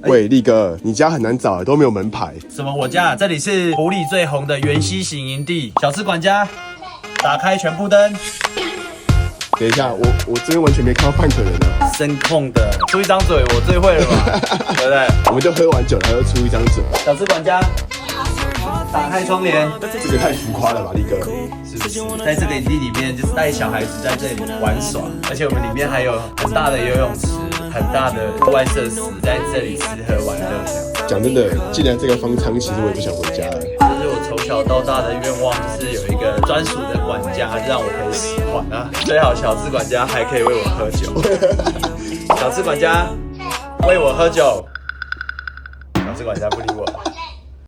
喂，力哥，你家很难找，都没有门牌。什么我家？这里是湖里最红的源溪型营地。小吃管家，打开全部灯。等一下，我这边完全没看到半个人啊。声控的，出一张嘴，我最会了吧？对不对？我们就喝完酒，然后出一张嘴。小吃管家，打开窗帘。这个太浮夸了吧，力哥？是不是？在这个营地里面，就是带小孩子在这里玩耍，而且我们里面还有很大的游泳池，很大的户外设施，在这里吃喝玩乐。讲真的，进来这个方舱，其实我也不想回家了。这是我从小到大的愿望，就是有一个专属的管家，让我可以使唤啊。最好小吃管家还可以喂我喝酒。小吃管家喂我喝酒，小吃管家不理我。